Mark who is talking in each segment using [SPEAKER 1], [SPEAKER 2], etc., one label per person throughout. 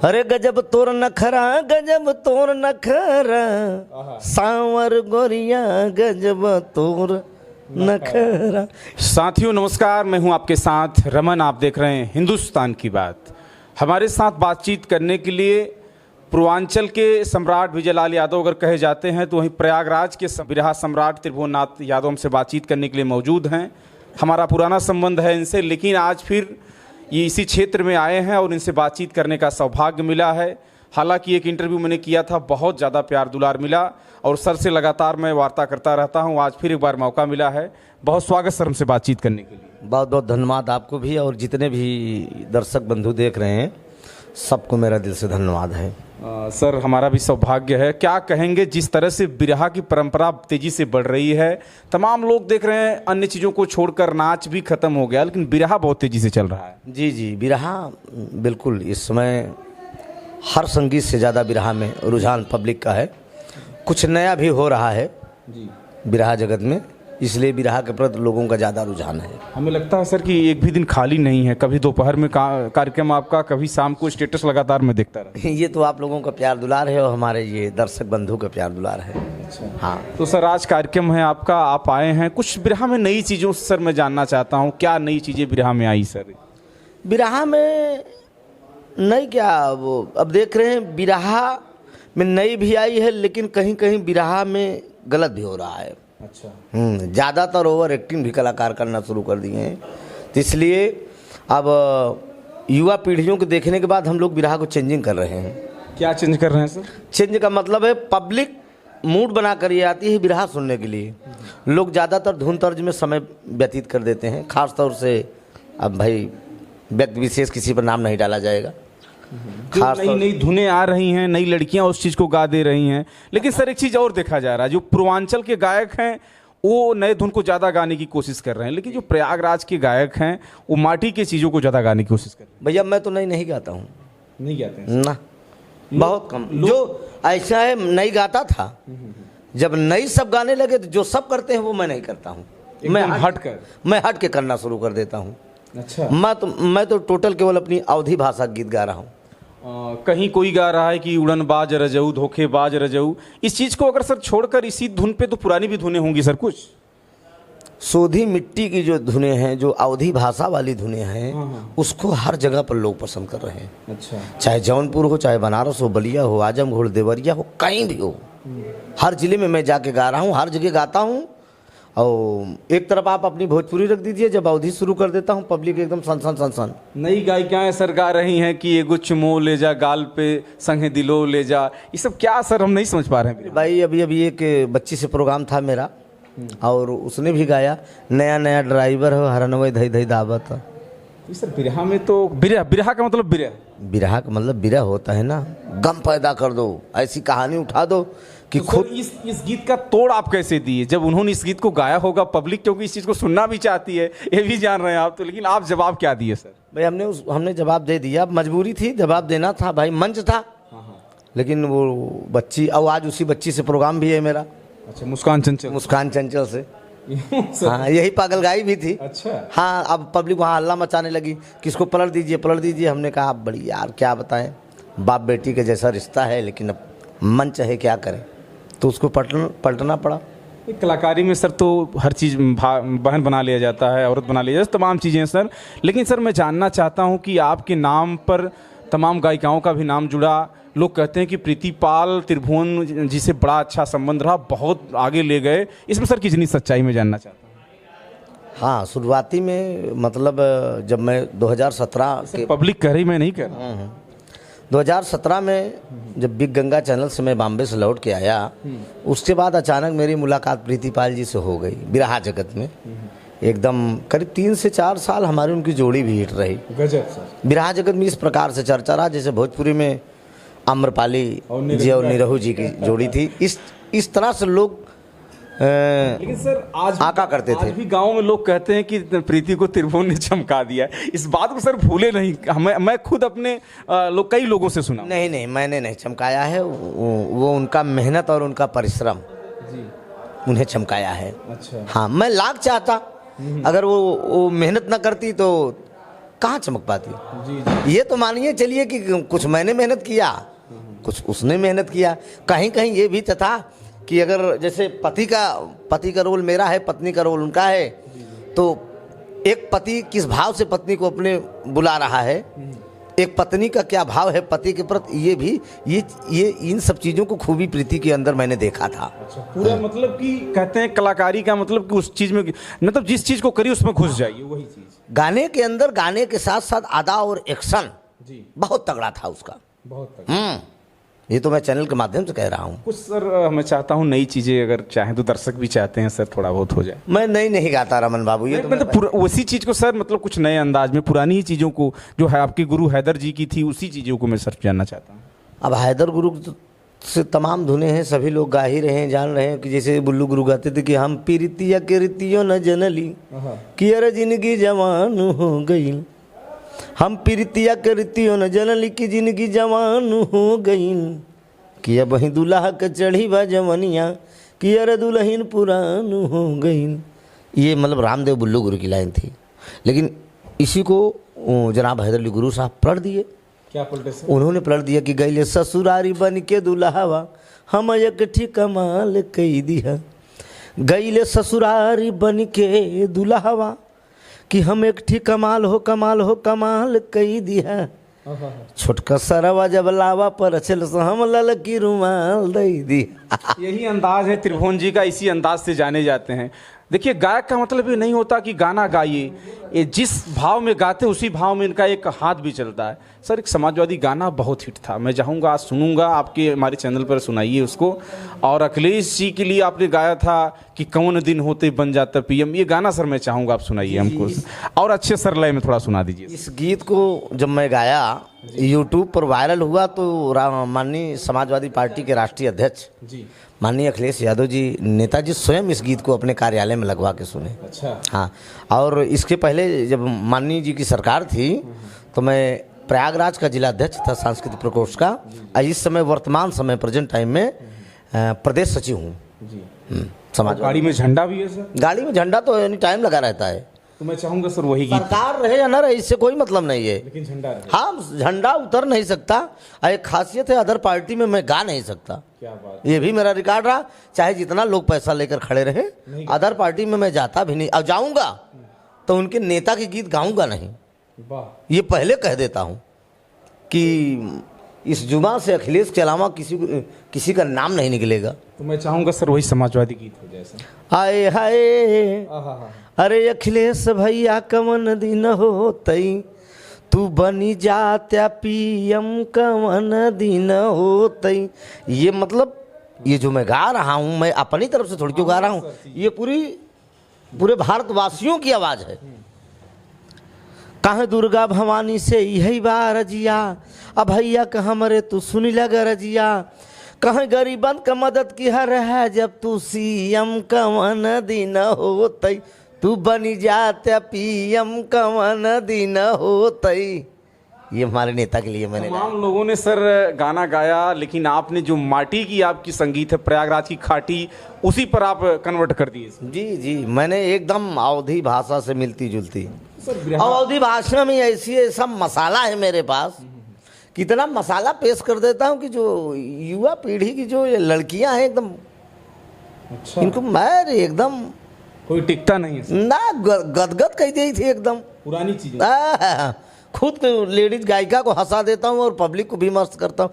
[SPEAKER 1] अरे गजब तोर नखरा, गजब तोर नखरा, सांवर गोरिया गजब तोर नखरा।
[SPEAKER 2] साथियों नमस्कार, मैं हूं आपके साथ रमन। आप देख रहे हैं हिंदुस्तान की बात। हमारे साथ बातचीत करने के लिए पूर्वांचल के सम्राट विजयलाल यादव अगर कहे जाते हैं तो वहीं प्रयागराज के बिरहा सम्राट त्रिभुवननाथ यादव हमसे बातचीत करने के लिए मौजूद हैं। हमारा पुराना संबंध है इनसे, लेकिन आज फिर ये इसी क्षेत्र में आए हैं और इनसे बातचीत करने का सौभाग्य मिला है। हालांकि एक इंटरव्यू मैंने किया था, बहुत ज़्यादा प्यार दुलार मिला और सर से लगातार मैं वार्ता करता रहता हूं। आज फिर एक बार मौका मिला है। बहुत स्वागत सर हमसे बातचीत करने के लिए।
[SPEAKER 1] बहुत बहुत धन्यवाद आपको भी, और जितने भी दर्शक बंधु देख रहे हैं सबको मेरा दिल से धन्यवाद है।
[SPEAKER 2] सर हमारा भी सौभाग्य है। क्या कहेंगे, जिस तरह से बिरहा की परंपरा तेजी से बढ़ रही है, तमाम लोग देख रहे हैं अन्य चीज़ों को छोड़कर नाच भी खत्म हो गया, लेकिन बिरहा बहुत तेजी से चल रहा है।
[SPEAKER 1] जी जी, बिरहा बिल्कुल इस समय हर संगीत से ज़्यादा बिरहा में रुझान पब्लिक का है। कुछ नया भी हो रहा है जी बिरहा जगत में, इसलिए बिरहा के प्रति लोगों का ज़्यादा रुझान है।
[SPEAKER 2] हमें लगता है सर कि एक भी दिन खाली नहीं है, कभी दोपहर में कार्यक्रम आपका, कभी शाम को स्टेटस लगातार मैं देखता रहा।
[SPEAKER 1] ये तो आप लोगों का प्यार दुलार है और हमारे ये दर्शक बंधु का प्यार दुलार है।
[SPEAKER 2] अच्छा
[SPEAKER 1] हाँ,
[SPEAKER 2] तो सर आज कार्यक्रम है आपका, आप आए हैं। कुछ बिरहा में नई चीज़ों से सर मैं जानना चाहता हूँ, क्या नई चीज़ें बिरहा में आई सर?
[SPEAKER 1] बिरहा में नई क्या, वो अब देख रहे हैं बिरहा में नई भी आई है, लेकिन कहीं कहीं बिरहा में गलत भी हो रहा है।
[SPEAKER 2] अच्छा।
[SPEAKER 1] ज़्यादातर ओवर एक्टिंग भी कलाकार करना शुरू कर दिए हैं, तो इसलिए अब युवा पीढ़ियों को देखने के बाद हम लोग बिरहा को चेंजिंग कर रहे हैं।
[SPEAKER 2] क्या चेंज कर रहे हैं सर?
[SPEAKER 1] चेंज का मतलब है पब्लिक मूड बना कर ये आती है बिरहा सुनने के लिए। लोग ज़्यादातर धुन तर्ज में समय व्यतीत कर देते हैं, ख़ास तौर से अब भाई व्यक्ति विशेष किसी पर नाम नहीं डाला जाएगा।
[SPEAKER 2] जो नई नई धुनें आ रही हैं, नई लड़कियां उस चीज़ को गा दे रही हैं, लेकिन सर एक चीज़ और देखा जा रहा है, जो पूर्वांचल के गायक हैं वो नए धुन को ज़्यादा गाने की कोशिश कर रहे हैं, लेकिन जो प्रयागराज के गायक हैं वो माटी की चीज़ों को ज़्यादा गाने की कोशिश कर रहे हैं।
[SPEAKER 1] भैया मैं तो नहीं गाता हूँ।
[SPEAKER 2] नहीं गाते हैं
[SPEAKER 1] ना, बहुत कम। जो ऐसा है नहीं गाता था, जब नई सब गाने लगे तो जो सब करते हैं वो मैं नहीं करता हूँ। मैं हट के करना शुरू कर देता हूँ।
[SPEAKER 2] अच्छा।
[SPEAKER 1] मैं तो टोटल केवल अपनी अवधी भाषा गीत गा रहा हूँ।
[SPEAKER 2] कहीं कोई गा रहा है कि उड़न बाज रजऊ, धोखेबाज रजऊ, इस चीज़ को अगर सर छोड़कर इसी धुन पे तो पुरानी भी धुनें होंगी सर कुछ?
[SPEAKER 1] सोधी मिट्टी की जो धुनें हैं, जो अवधी भाषा वाली धुनें हैं, उसको हर जगह पर लोग पसंद कर रहे हैं।
[SPEAKER 2] अच्छा।
[SPEAKER 1] चाहे जौनपुर हो, चाहे बनारस हो, बलिया हो, आजमगढ़, देवरिया हो, कहीं भी हो, हर जिले में मैं जाके गा रहा हूँ, हर जगह गाता हूँ। और एक तरफ आप अपनी भोजपुरी रख दीजिए, जब अवधि शुरू कर देता हूँ पब्लिक एकदम सन।
[SPEAKER 2] नई गायिकाएं सर गा रही हैं कि एगो चुमो ले जा गाल पे संगे दिलो ले जा, ये सब क्या सर हम नहीं समझ पा रहे हैं।
[SPEAKER 1] भाई अभी एक बच्ची से प्रोग्राम था मेरा, और उसने भी गाया, नया नया ड्राइवर हो हरनवे धई धई दावत।
[SPEAKER 2] सर बिरहा में तो बिरहा का मतलब बिरहा
[SPEAKER 1] का मतलब बिरह होता है ना, गम पैदा कर दो, ऐसी कहानी उठा दो कि
[SPEAKER 2] तो
[SPEAKER 1] खुद।
[SPEAKER 2] इस गीत का तोड़ आप कैसे दिए जब उन्होंने इस गीत को गाया होगा? पब्लिक क्योंकि इस चीज़ को सुनना भी चाहती है, ये भी जान रहे हैं आप तो, लेकिन आप जवाब क्या दिए सर?
[SPEAKER 1] भाई हमने जवाब दे दिया, मजबूरी थी, जवाब देना था भाई, मंच था। लेकिन वो बच्ची, और आज उसी बच्ची से प्रोग्राम भी है मेरा।
[SPEAKER 2] अच्छा, मुस्कान
[SPEAKER 1] चंचल से हाँ, यही पागलगाई भी थी।
[SPEAKER 2] अच्छा।
[SPEAKER 1] हाँ, अब पब्लिक वहाँ हल्ला मचाने लगी कि इसको पलट दीजिए। हमने कहा बड़ी यार क्या बताएं, बाप बेटी के जैसा रिश्ता है, लेकिन अब मंच है, क्या करें, तो उसको पलटना पड़ा।
[SPEAKER 2] कलाकारी में सर तो हर चीज़ बहन बना लिया जाता है, औरत बना लिया जाता है, तमाम चीज़ें सर। लेकिन सर मैं जानना चाहता हूँ कि आपके नाम पर तमाम गायिकाओं का भी नाम जुड़ा। लोग कहते हैं कि प्रीति पाल त्रिभुवन जी से बड़ा अच्छा संबंध रहा, बहुत आगे ले गए, इसमें सर कितनी सच्चाई में जानना चाहता हूँ।
[SPEAKER 1] हाँ, शुरुआती में मतलब जब मैं 2017 के
[SPEAKER 2] पब्लिक कह रही, मैं नहीं कह रहा,
[SPEAKER 1] 2017 में जब बिग गंगा चैनल से मैं बॉम्बे से लौट के आया, उसके बाद अचानक मेरी मुलाकात प्रीति पाल जी से हो गई बिरहा जगत में। एकदम करीब 3 से 4 साल हमारी उनकी जोड़ी भी हिट रही।
[SPEAKER 2] गजब सर।
[SPEAKER 1] बिरहा जगत में इस प्रकार से चर्चा रहा जैसे भोजपुरी में आम्रपाली जी और निरहू जी की जोड़ी थी। इस तरह से लोग
[SPEAKER 2] लेकिन सर आज
[SPEAKER 1] आका करते थे।
[SPEAKER 2] आज भी गांव में लोग कहते हैं कि प्रीति को त्रिभुवन ने चमका दिया है। इस बात को सर भूले नहीं, मैं खुद अपने कई लोगों से सुना।
[SPEAKER 1] नहीं, मैंने नहीं चमकाया है, वो उनका मेहनत और उनका परिश्रम जी उन्हें चमकाया है।
[SPEAKER 2] अच्छा।
[SPEAKER 1] हाँ, मैं लाख चाहता, अगर वो मेहनत ना करती तो कहाँ चमक पाती।
[SPEAKER 2] जी
[SPEAKER 1] ये तो मानिए चलिए कि कुछ मैंने मेहनत किया, कुछ उसने मेहनत किया। कहीं कहीं ये भी था कि अगर जैसे पति का रोल मेरा है, पत्नी का रोल उनका है, तो एक पति किस भाव से पत्नी को अपने बुला रहा है, एक पत्नी का क्या भाव है पति के प्रति, ये भी ये इन सब चीज़ों को खूबी प्रीति के अंदर मैंने देखा था।
[SPEAKER 2] अच्छा, पूरा मतलब कि कहते हैं कलाकारी का मतलब कि उस चीज़ में, मतलब जिस चीज़ को करी उसमें घुस जाइए, वही चीज़।
[SPEAKER 1] गाने के अंदर गाने के साथ साथ अदा और एक्शन
[SPEAKER 2] जी
[SPEAKER 1] बहुत तगड़ा था उसका।
[SPEAKER 2] बहुत
[SPEAKER 1] ये तो मैं चैनल के माध्यम से कह रहा हूँ।
[SPEAKER 2] कुछ सर मैं चाहता हूँ नई चीज़ें अगर चाहें तो दर्शक भी चाहते हैं सर थोड़ा बहुत हो जाए।
[SPEAKER 1] मैं नहीं गाता रमन बाबू, ये तो
[SPEAKER 2] मतलब उसी चीज़ को सर, मतलब कुछ नए अंदाज में पुरानी ही चीज़ों को जो है आपके गुरु हैदर जी की थी उसी चीज़ों को मैं सर जानना चाहता हूँ।
[SPEAKER 1] अब हैदर गुरु से तमाम धुने हैं, सभी लोग गा ही रहे हैं, जान रहे हैं कि जैसे बुल्लू गुरु गाते थे कि हम पीरितिया के रीतियों न जनली कि अरे जिंदगी जवान हो गई, हम पीरितिया के रीतियों न जनली की जिंदगी जवान हो गई, कि अब वहीं दुल्हा के चढ़ी बा जवनिया कि अरे दुल्हन पुरान हो गई। ये मतलब रामदेव बुल्लू गुरु की लाइन थी, लेकिन इसी को जनाब हैदर अली गुरु साहब पढ़ दिए।
[SPEAKER 2] क्या पलटे सर?
[SPEAKER 1] उन्होंने पलट दिया कि गईले ससुरारी बन के दुल्हावा हम एक ठीक कमाल कई दिया, गईले ससुरारी बन के दुल्हावा कि हम एक ठीक कमाल कई दिया, छोटका सरवा जब लावा पर चल हम लल की रुमाल दई दिया।
[SPEAKER 2] यही अंदाज है त्रिभुवन जी का, इसी अंदाज से जाने जाते हैं। देखिए गायक का मतलब ये नहीं होता कि गाना गाइए, ये जिस भाव में गाते उसी भाव में इनका एक हाथ भी चलता है। सर एक समाजवादी गाना बहुत हिट था, मैं चाहूँगा आज सुनूंगा, आपके हमारे चैनल पर सुनाइए उसको। और अखिलेश जी के लिए आपने गाया था कि कौन दिन होते बन जाता पीएम, ये गाना सर मैं चाहूँगा आप सुनाइए हमको, और अच्छे सर लय में थोड़ा सुना दीजिए।
[SPEAKER 1] इस गीत को जब मैं गाया यूट्यूब पर वायरल हुआ तो माननीय समाजवादी पार्टी के राष्ट्रीय अध्यक्ष
[SPEAKER 2] जी
[SPEAKER 1] माननीय अखिलेश यादव जी, नेताजी स्वयं इस गीत को अपने कार्यालय में लगवा के सुने।
[SPEAKER 2] अच्छा
[SPEAKER 1] हाँ, और इसके पहले जब माननीय जी की सरकार थी तो मैं प्रयागराज का जिला अध्यक्ष था सांस्कृतिक प्रकोष्ठ का, इस समय वर्तमान समय प्रेजेंट टाइम में प्रदेश सचिव हूँ
[SPEAKER 2] जी।
[SPEAKER 1] समाज।
[SPEAKER 2] गाड़ी में झंडा भी है सर?
[SPEAKER 1] गाड़ी में झंडा तो एनी टाइम लगा रहता है,
[SPEAKER 2] तो मैं चाहूँगा सर वही गीत,
[SPEAKER 1] सरकार रहे या ना रहे इससे कोई मतलब नहीं है,
[SPEAKER 2] लेकिन झंडा रहे।
[SPEAKER 1] हाँ झंडा उतर नहीं सकता, एक खासियत है अदर पार्टी में मैं गा नहीं सकता,
[SPEAKER 2] क्या बात,
[SPEAKER 1] ये भी मेरा रिकॉर्ड रहा, चाहे जितना लोग पैसा लेकर खड़े रहे, अदर पार्टी में मैं जाता भी नहीं, अब जाऊंगा तो उनके नेता के गीत गाऊंगा नहीं,
[SPEAKER 2] वाह।
[SPEAKER 1] ये पहले कह देता हूं कि इस जुबान से अखिलेश के अलावा किसी का नाम नहीं निकलेगा।
[SPEAKER 2] तो मैं चाहूँगा सर वही समाजवादी गीत हो जाए सर।
[SPEAKER 1] हाय हाय अरे अखिलेश भैया कवन दिन होतई, तू बनी जात्या पीएम कवन दिन होतई। ये मतलब ये जो मैं गा रहा हूँ, मैं अपनी तरफ से थोड़ी क्यों गा रहा हूँ, ये पूरे भारतवासियों की आवाज़ है। कहाँ दुर्गा भवानी से यही बार रजिया, अब भैया कह हमरे तू सुनी लग रजिया, कहीं गरीबन का मदद की हर है जब तू सीएम कवन दिन होतई, तू बनी जाते पीएम कवन दिन होतई। ये हमारे नेता के लिए मैंने
[SPEAKER 2] तमाम लोगों ने सर गाना गाया, लेकिन आपने जो माटी की आपकी संगीत है प्रयागराज की खाटी, उसी पर आप कन्वर्ट कर दिए।
[SPEAKER 1] जी मैंने एकदम अवधी भाषा से मिलती जुलती, अवधी भाषा में ऐसा मसाला है मेरे पास, कितना मसाला पेश कर देता हूँ कि जो युवा पीढ़ी की जो ये लड़कियां हैं एकदम,
[SPEAKER 2] अच्छा,
[SPEAKER 1] इनको मैं एकदम
[SPEAKER 2] कोई टिकता नहीं है
[SPEAKER 1] ना, गदगद कह दी थी एकदम
[SPEAKER 2] पुरानी चीजें।
[SPEAKER 1] खुद लेडीज गायिका को हंसा देता हूँ और पब्लिक को भी मस्त करता हूँ।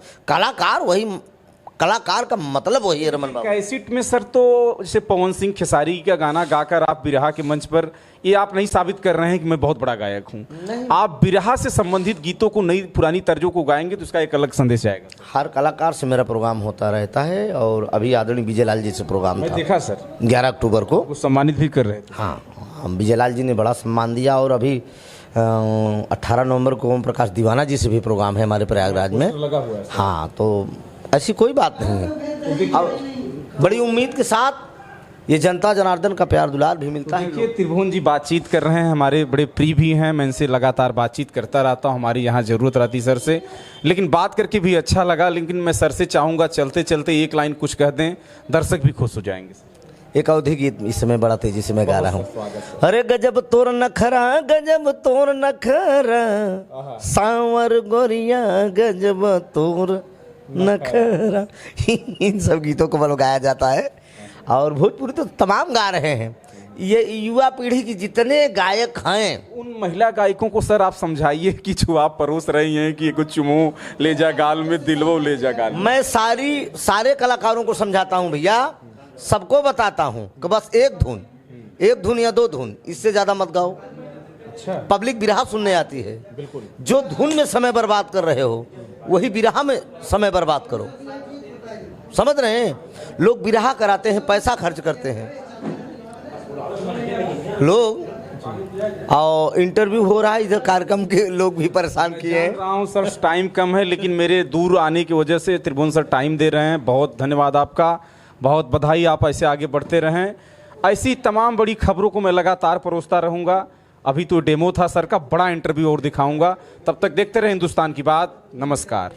[SPEAKER 1] कलाकार का मतलब वही है रमन बाबू।
[SPEAKER 2] कैसेट में सर तो जैसे पवन सिंह खेसारी का गाना गाकर आप बिरहा के मंच पर, ये आप नहीं साबित कर रहे हैं कि मैं बहुत बड़ा गायक हूँ, आप बिरहा से संबंधित गीतों को नई पुरानी तर्जों को गाएंगे तो इसका एक अलग संदेश आएगा।
[SPEAKER 1] हर कलाकार से मेरा प्रोग्राम होता रहता है, और अभी आदरणीय विजय लाल जी से प्रोग्राम था,
[SPEAKER 2] देखा सर
[SPEAKER 1] 11 अक्टूबर को
[SPEAKER 2] सम्मानित भी कर रहे थे।
[SPEAKER 1] हाँ, विजय लाल जी ने बड़ा सम्मान दिया, और अभी 18 नवंबर को ओम प्रकाश दीवाना जी से भी प्रोग्राम है हमारे प्रयागराज में
[SPEAKER 2] लगा हुआ है।
[SPEAKER 1] हाँ, तो ऐसी कोई बात नहीं है, अब बड़ी उम्मीद के साथ ये जनता जनार्दन का प्यार दुलार भी मिलता है।
[SPEAKER 2] देखिए त्रिभुवन जी बातचीत कर रहे हैं, हमारे बड़े प्रिय भी हैं, मैं इनसे लगातार बातचीत करता रहता हूँ, हमारी यहाँ ज़रूरत रहती सर से, लेकिन बात करके भी अच्छा लगा, लेकिन मैं सर से चाहूँगा चलते चलते एक लाइन कुछ कह दें, दर्शक भी खुश हो जाएंगे।
[SPEAKER 1] एक अवधि गीत इस समय बड़ा तेजी से मैं गा रहा हूँ। अरे गजब तोर नखरा, गजब तोर नखरा, सांवर गोरिया गजब तोर नखरा। इन सब गीतों को मतलब गाया जाता है। और भोजपुरी तो तमाम गा रहे हैं। ये युवा पीढ़ी की जितने गायक हैं,
[SPEAKER 2] उन महिला गायकों को सर आप समझाइए कि जो आप परोस रही हैं कि कुछ चुमो ले जा गाल में, दिलवो ले जा गाल में।
[SPEAKER 1] मैं सारे कलाकारों को समझाता हूँ भैया, सबको बताता हूँ कि बस एक धुन या 2 धुन, इससे ज्यादा मत गाओ।
[SPEAKER 2] अच्छा,
[SPEAKER 1] पब्लिक बिरहा सुनने आती है।
[SPEAKER 2] बिल्कुल।
[SPEAKER 1] जो धुन में समय बर्बाद कर रहे हो वही बिरहा में समय बर्बाद करो। समझ रहे हैं? लोग बिरहा कराते हैं, पैसा खर्च करते हैं लोग, और इंटरव्यू हो रहा है इधर, कार्यक्रम के लोग भी परेशान किए हैं।
[SPEAKER 2] जान रहा हूँ सर टाइम कम है, लेकिन मेरे दूर आने की वजह से त्रिभुवन सर टाइम दे रहे हैं। बहुत धन्यवाद आपका, बहुत बधाई। आप ऐसे आगे बढ़ते रहें। ऐसी तमाम बड़ी खबरों को मैं लगातार परोसता रहूँगा। अभी तो डेमो था सर का, बड़ा इंटरव्यू और दिखाऊंगा। तब तक देखते रहे हिंदुस्तान की बात। नमस्कार।